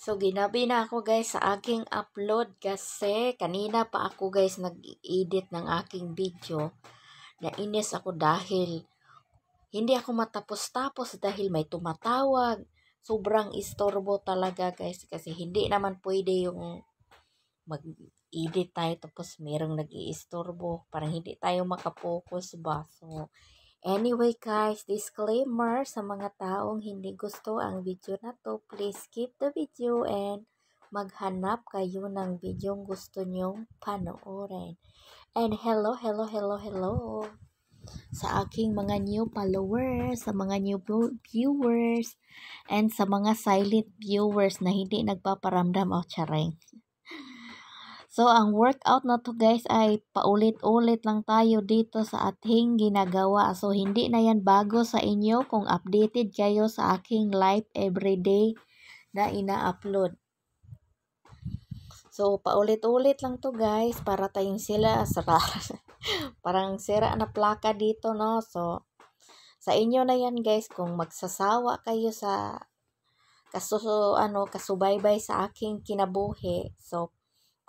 So, ginabi na ako guys sa aking upload kasi kanina pa ako guys nag-edit ng aking video. Nainis ako dahil hindi ako matapos-tapos dahil may tumatawag. Sobrang istorbo talaga guys kasi hindi naman pwede yung mag-edit tayo tapos merong nag-iistorbo. Parang hindi tayo makapokus ba. So, anyway guys, disclaimer sa mga taong hindi gusto ang video na to, please skip the video and maghanap kayo ng video gusto nyong panoorin. And hello, hello, hello, hello sa aking mga new followers, sa mga new viewers, and sa mga silent viewers na hindi nagpaparamdam o charing. So, ang workout na to guys ay paulit-ulit lang tayo dito sa ating ginagawa. So, hindi na yan bago sa inyo kung updated kayo sa aking live everyday na ina-upload. So, paulit-ulit lang to guys para tayong sila. Parang sira na plaka dito, no? So, sa inyo na yan guys kung magsasawa kayo sa kasubaybay sa aking kinabuhi. So,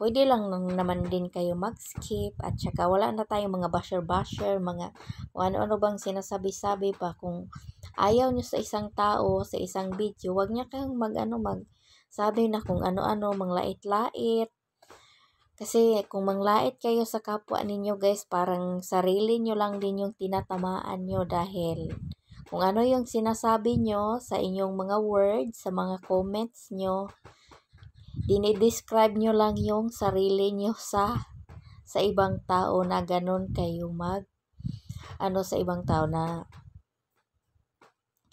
pwede lang naman din kayo mag-skip at saka wala na tayong mga basher-basher, mga ano-ano bang sinasabi-sabi pa. Kung ayaw nyo sa isang tao, sa isang video, wag niya kayong magsabi na kung ano-ano, manglait-lait. Kasi kung manglait kayo sa kapwa ninyo guys, parang sarili nyo lang din yung tinatamaan nyo dahil kung ano yung sinasabi nyo sa inyong mga words, sa mga comments nyo, dinidescribe nyo lang yung sarili nyo sa ibang tao na ganun kayo sa ibang tao na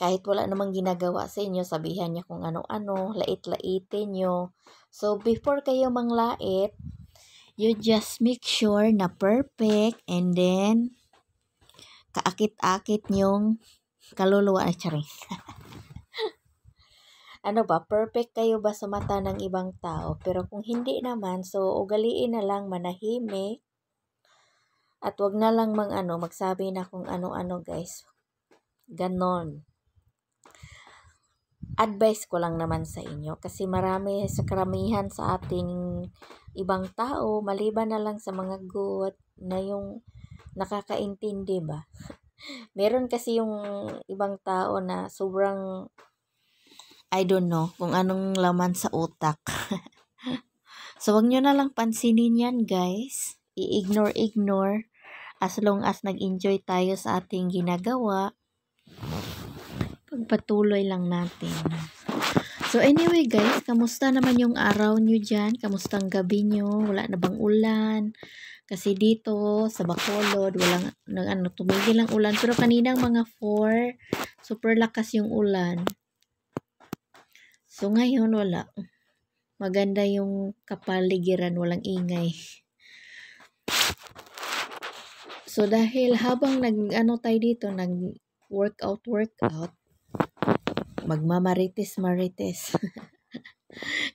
kahit wala namang ginagawa sa inyo, sabihan niya kung ano-ano, lait-laitin nyo. So, before kayo manglait, you just make sure na perfect and then kaakit-akit nyong kaluluwa. Charing. Ano ba, perfect kayo ba sa mata ng ibang tao? Pero kung hindi naman, so ugaliin na lang manahimik at wag na lang magsabi na kung ano-ano guys. Ganon. Advice ko lang naman sa inyo kasi marami sa karamihan sa ating ibang tao, maliban na lang sa mga good na yung nakakaintindi ba. Meron kasi yung ibang tao na sobrang I don't know kung anong laman sa utak. So, wag nyo na lang pansinin yan, guys. I-ignore as long as nag-enjoy tayo sa ating ginagawa. Pagpatuloy lang natin. So, anyway, guys, kamusta naman yung araw nyo dyan? Kamusta ang gabi nyo? Wala na bang ulan? Kasi dito, sa Bacolod, tumigil ang ulan. Pero kaninang mga 4, super lakas yung ulan. So, ngayon, wala. Maganda yung kapaligiran, walang ingay. So, dahil habang tayo dito, nag-workout, magmamarites.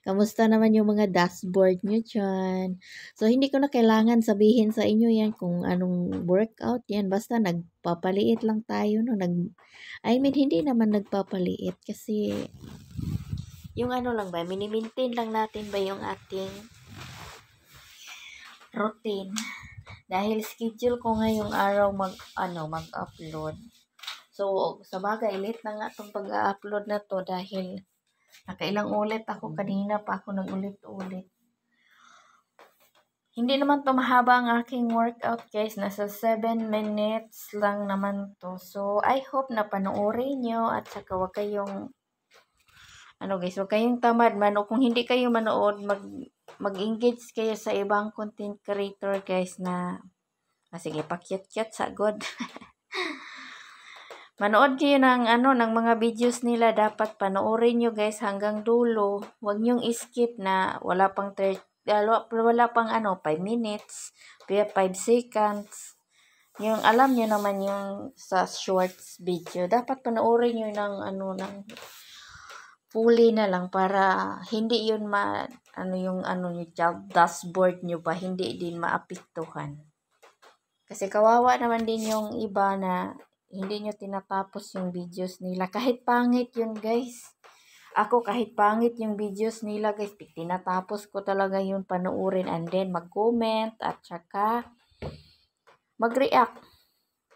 Kamusta naman yung mga dashboard nyo dyan? So, hindi ko na kailangan sabihin sa inyo yan kung anong workout yan. Basta nagpapaliit lang tayo. No? Hindi naman nagpapaliit kasi yung lang ba, mini-maintain lang natin ba yung ating routine. Dahil schedule ko ngayong araw mag-upload. So, sa bagay, late na nga itong pag-upload na to dahil nakailang ulit ako kanina pa ako nag-ulit-ulit. Hindi naman to mahaba ang aking workout guys. Nasa 7 minutes lang naman to. So, I hope na panoorin nyo at saka wag kayong guys, huwag kayong tamad man o kung hindi kayo manood, mag-engage kayo sa ibang content creator guys na sige, pakyat-kyat sa God. Manood kayo ng mga videos nila, dapat panoorin nyo guys hanggang dulo. Huwag nyong skip na wala pang 5 minutes, 5 seconds. Yung alam nyo naman yung sa shorts video, dapat panoorin nyo ng fully na lang para hindi yun yung dashboard nyo ba, hindi din maapektuhan. Kasi kawawa naman din yung iba na hindi nyo tinatapos yung videos nila. Kahit pangit yun guys. ako kahit pangit yung videos nila guys, tinatapos ko talaga yung panoorin and then mag-comment at saka mag-react.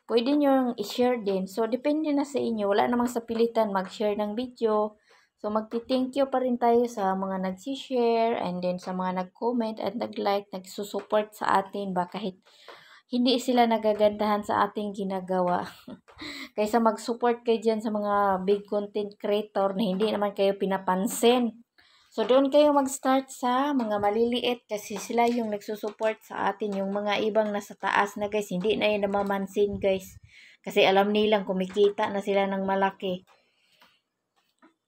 Pwede nyo i-share din. So, depende na sa inyo. Wala namang sa pilitan mag-share ng video. So, magti-thank you pa rin tayo sa mga nag-share and then sa mga nag-comment at nag-like, nagsusupport sa atin ba kahit hindi sila nagagandahan sa ating ginagawa. Kaysa mag-support kayo dyan sa mga big content creator na hindi naman kayo pinapansin. So, doon kayo mag-start sa mga maliliit kasi sila yung nagsusupport sa atin. Yung mga ibang nasa taas na guys, hindi na yun namamansin guys. Kasi alam nilang kumikita na sila ng malaki.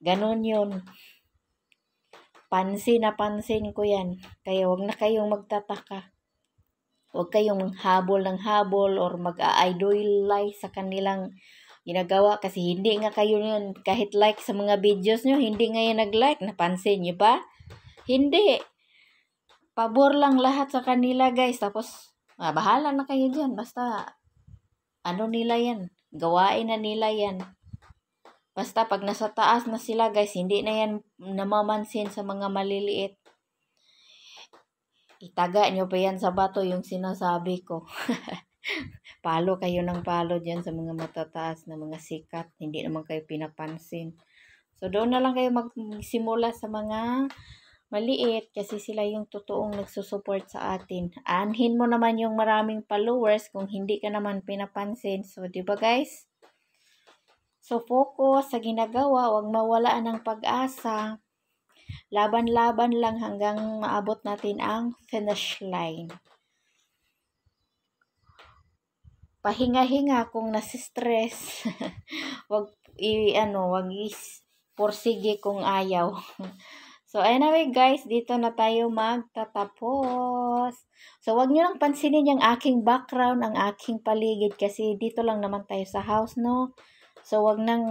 Ganon yun. Pansin na pansin ko yan. Kaya wag na kayong magtataka. Huwag kayong habol ng habol or mag-idolize sa kanilang ginagawa kasi hindi nga kayo yun kahit like sa mga videos nyo, hindi nga yun nag-like. Napansin nyo ba? Hindi. Pabor lang lahat sa kanila guys. Tapos, bahala na kayo dyan. Basta, ano nila yan. Gawain na nila yan. Basta pag nasa taas na sila guys, hindi na yan namamansin sa mga maliliit. Itaga nyo pa yan sa bato yung sinasabi ko. Palo kayo ng palo dyan sa mga matataas na mga sikat. Hindi naman kayo pinapansin. So, doon na lang kayo magsimula sa mga maliit kasi sila yung totoong nagsusupport sa atin. Anhin mo naman yung maraming followers kung hindi ka naman pinapansin. So, di ba guys? So, focus sa ginagawa. Huwag mawalaan ng pag-asa. Laban-laban lang hanggang maabot natin ang finish line. Pahinga-hinga kung nasistress. wag porsige kung ayaw. So, anyway guys, dito na tayo magtatapos. So, wag nyo lang pansinin yung aking background, ang aking paligid kasi dito lang naman tayo sa house, no? So, wag nang,